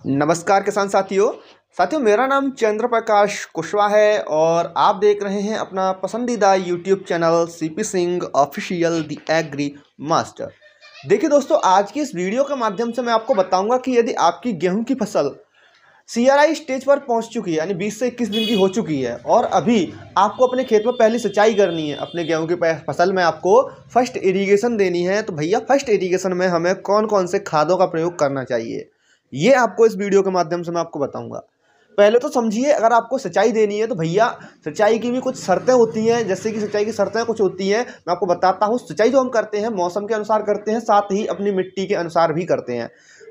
नमस्कार किसान साथियों मेरा नाम चंद्र प्रकाश कुशवाहा है और आप देख रहे हैं अपना पसंदीदा YouTube channel CP Singh official the agri master. देखिए दोस्तों, आज की इस वीडियो के माध्यम से मैं आपको बताऊंगा कि यदि आपकी गेहूं की फसल CRI स्टेज पर पहुंच चुकी है, यानी 20 से 21 दिन की हो चुकी है और अभी आपको अपने खेत में पहली सिंचाई करनी है, अपने गेहूं की फसल में आपको फर्स्ट इरिगेशन देनी है, तो भैया फर्स्ट इरिगेशन में हमें कौन कौन से खादों का प्रयोग करना चाहिए, ये आपको इस वीडियो के माध्यम से मैं आपको बताऊंगा। पहले तो समझिए, अगर आपको सिंचाई देनी है तो भैया सिंचाई की भी कुछ शर्तें होती हैं। जैसे कि सिंचाई की शर्तें कुछ होती हैं, मैं आपको बताता हूँ। सिंचाई जो हम करते हैं मौसम के अनुसार करते हैं, साथ ही अपनी मिट्टी के अनुसार भी करते हैं।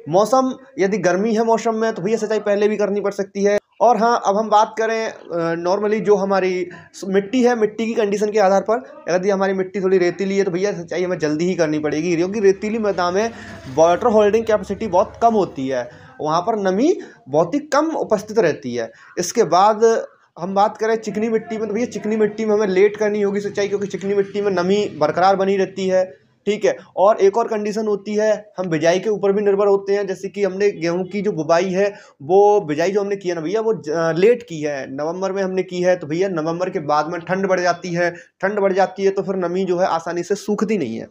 मौसम यदि गर्मी है मौसम में तो भैया सिंचाई पहले भी करनी पड़ सकती है। और हाँ, अब हम बात करें नॉर्मली जो हमारी मिट्टी है, मिट्टी की कंडीशन के आधार पर यदि हमारी मिट्टी थोड़ी रेतीली है तो भैया सिंचाई हमें जल्दी ही करनी पड़ेगी, क्योंकि रेतीली मैदान में वाटर होल्डिंग कैपेसिटी बहुत कम होती है, वहाँ पर नमी बहुत ही कम उपस्थित रहती है। इसके बाद हम बात करें चिकनी मिट्टी में, तो भैया चिकनी मिट्टी में हमें लेट करनी होगी सिंचाई, क्योंकि चिकनी मिट्टी में नमी बरकरार बनी रहती है। ठीक है। और एक और कंडीशन होती है, हम बिजाई के ऊपर भी निर्भर होते हैं। जैसे कि हमने गेहूं की जो बुवाई है, वो बिजाई जो हमने की है ना भैया, वो लेट की है, नवंबर में हमने की है, तो भैया नवंबर के बाद में ठंड बढ़ जाती है। ठंड बढ़ जाती है तो फिर नमी जो है आसानी से सूखती नहीं है,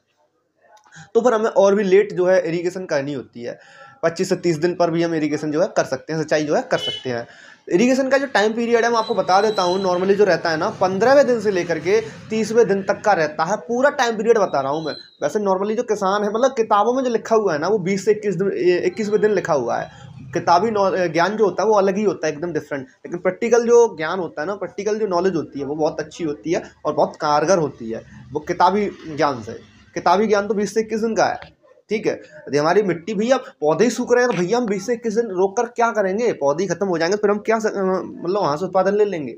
तो फिर हमें और भी लेट जो है इरिगेशन करनी होती है। 25 से 30 दिन पर भी हम इरिगेशन जो है कर सकते हैं, सिंचाई जो है कर सकते हैं। इरिगेशन का जो टाइम पीरियड है मैं आपको बता देता हूँ। नॉर्मली जो रहता है ना, 15वें दिन से लेकर के 30वें दिन तक का रहता है, पूरा टाइम पीरियड बता रहा हूँ मैं। वैसे नॉर्मली जो किसान है, मतलब किताबों में जो लिखा हुआ है ना, वो 20 से 21वें दिन लिखा हुआ है। किताबी ज्ञान जो होता है वो अलग ही होता है, एकदम डिफरेंट। लेकिन प्रैक्टिकल जो ज्ञान होता है ना, प्रैक्टिकल जो नॉलेज होती है वो बहुत अच्छी होती है और बहुत कारगर होती है वो किताबी ज्ञान से। किताबी ज्ञान तो 20 से 21 दिन का है। ठीक है। यदि हमारी मिट्टी भैया पौधे ही सूख रहे हैं तो भैया हम 20 से 21 दिन रोक कर क्या करेंगे, पौधे ही खत्म हो जाएंगे, फिर हम क्या मतलब वहां से उत्पादन ले लेंगे।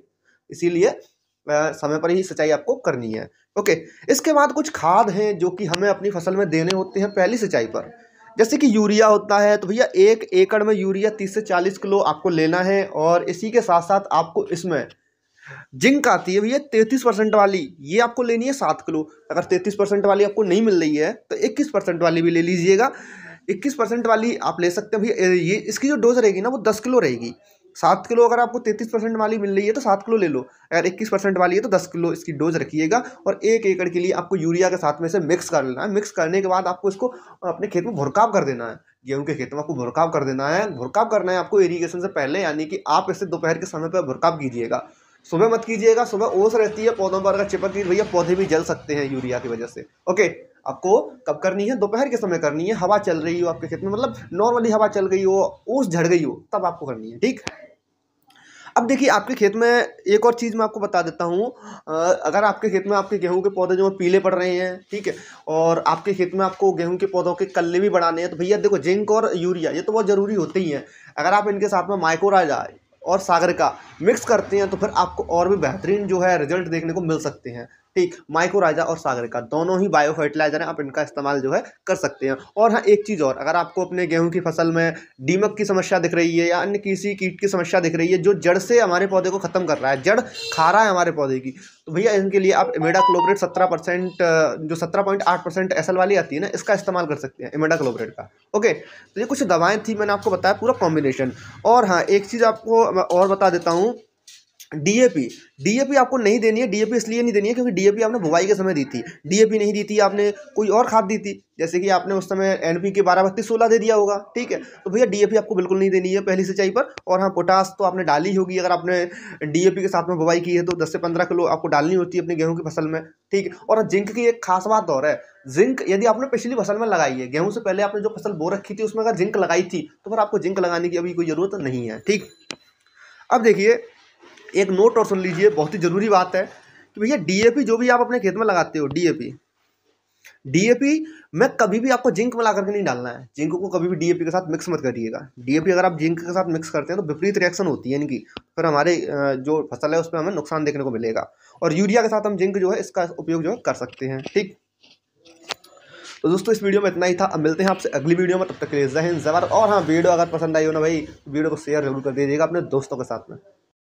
इसीलिए समय पर ही सिंचाई आपको करनी है। ओके। इसके बाद कुछ खाद हैं जो कि हमें अपनी फसल में देने होते हैं पहली सिंचाई पर। जैसे कि यूरिया होता है, तो भैया 1 एकड़ में यूरिया 30 से 40 किलो आपको लेना है। और इसी के साथ साथ आपको इसमें जिंक आती है भैया 33% वाली, ये आपको लेनी है 7 किलो। अगर 33% वाली आपको नहीं मिल रही है तो 21% वाली भी ले लीजिएगा। 21% वाली आप ले सकते हैं भैया। ये इसकी जो डोज रहेगी ना वो 10 किलो रहेगी। 7 किलो अगर आपको 33% वाली मिल रही है तो 7 किलो ले लो, अगर 21% वाली है तो 10 किलो इसकी डोज रखिएगा। और 1 एकड़ के लिए आपको यूरिया के साथ में से मिक्स कर लेना है। मिक्स करने के बाद आपको इसको अपने खेत में भुरकाव कर देना है। गेहूं के खेत में आपको भुरकाव कर देना है। भुरकाव करना है आपको इरीगेशन से पहले, यानी कि आप इसे दोपहर के समय पर भुरकाव कीजिएगा, सुबह मत कीजिएगा। सुबह ओस रहती है पौधों पर, अगर चिपक गई भैया पौधे भी जल सकते हैं यूरिया की वजह से। ओके। आपको कब करनी है? दोपहर के समय करनी है, हवा चल रही हो आपके खेत में, मतलब नॉर्मली हवा चल गई हो, ओस झड़ गई हो, तब आपको करनी है। ठीक। अब देखिए, आपके खेत में एक और चीज़ मैं आपको बता देता हूँ। अगर आपके खेत में आपके गेहूं के पौधे जो पीले पड़ रहे हैं, ठीक है, और आपके खेत में आपको गेहूं के पौधों के कल्ले भी बढ़ाने हैं, तो भैया देखो, जिंक और यूरिया ये तो बहुत ज़रूरी होते ही हैं। अगर आप इनके साथ में माइक्रोराइजा और सागर का मिक्स करते हैं तो फिर आपको और भी बेहतरीन जो है रिजल्ट देखने को मिल सकते हैं। ठीक। माइक्रोराइजा और सागर का दोनों ही बायो फर्टिलाइजर हैं, आप इनका इस्तेमाल जो है कर सकते हैं। और हाँ, एक चीज़ और, अगर आपको अपने गेहूं की फसल में दीमक की समस्या दिख रही है या अन्य किसी कीट की समस्या दिख रही है जो जड़ से हमारे पौधे को खत्म कर रहा है, जड़ खा रहा है हमारे पौधे की, तो भैया इनके लिए आप इमिडाक्लोप्रिड 17% जो 17.8% SL वाली आती है ना, इसका इस्तेमाल कर सकते हैं, इमिडाक्लोप्रिड का। ओके। तो ये कुछ दवाएं थी, मैंने आपको बताया पूरा कॉम्बिनेशन। और हाँ, एक चीज़ आपको मैं और बता देता हूँ। डीएपी आपको नहीं देनी है। डीएपी इसलिए नहीं देनी है क्योंकि डीएपी आपने बुवाई के समय दी थी, डीएपी नहीं दी थी आपने, कोई और खाद दी थी। जैसे कि आपने उस समय NPK 12-32-16 दे दिया होगा। ठीक है। तो भैया डीएपी आपको बिल्कुल नहीं देनी है पहली सिंचाई पर। और हाँ, पोटास तो आपने डाली होगी, अगर आपने डीएपी के साथ में बुवाई की है तो 10 से 15 किलो आपको डालनी होती है अपने गेहूं की फसल में। ठीक है। और जिंक की एक खास बात और है, जिंक यदि आपने पिछली फसल में लगाई है, गेहूं से पहले आपने जो फसल बो रखी थी उसमें अगर जिंक लगाई थी तो फिर आपको जिंक लगाने की अभी कोई जरूरत नहीं है। ठीक। अब देखिए, एक नोट और सुन लीजिए, बहुत ही जरूरी बात है कि भैया डीएपी जो भी आप अपने खेत में लगाते हो, डीएपी में कभी भी आपको जिंक मिला करके नहीं डालना है। जिंक को कभी भी डीएपी के साथ मिक्स मत करिएगा। डीएपी अगर आप जिंक के साथ मिक्स करते हैं तो विपरीत रिएक्शन होती है इनकी, फिर हमारे जो फसल है उसमें हमें नुकसान देखने को मिलेगा। और यूरिया के साथ हम जिंक जो है इसका उपयोग जो है कर सकते हैं। ठीक। तो दोस्तों, इस वीडियो में इतना ही था। अब मिलते हैं आपसे अगली वीडियो में, तब तक के लिए जय हिंद जय भारत। और हाँ, वीडियो अगर पसंद आई हो ना भाई, वीडियो को शेयर जरूर कर दीजिएगा अपने दोस्तों के साथ में।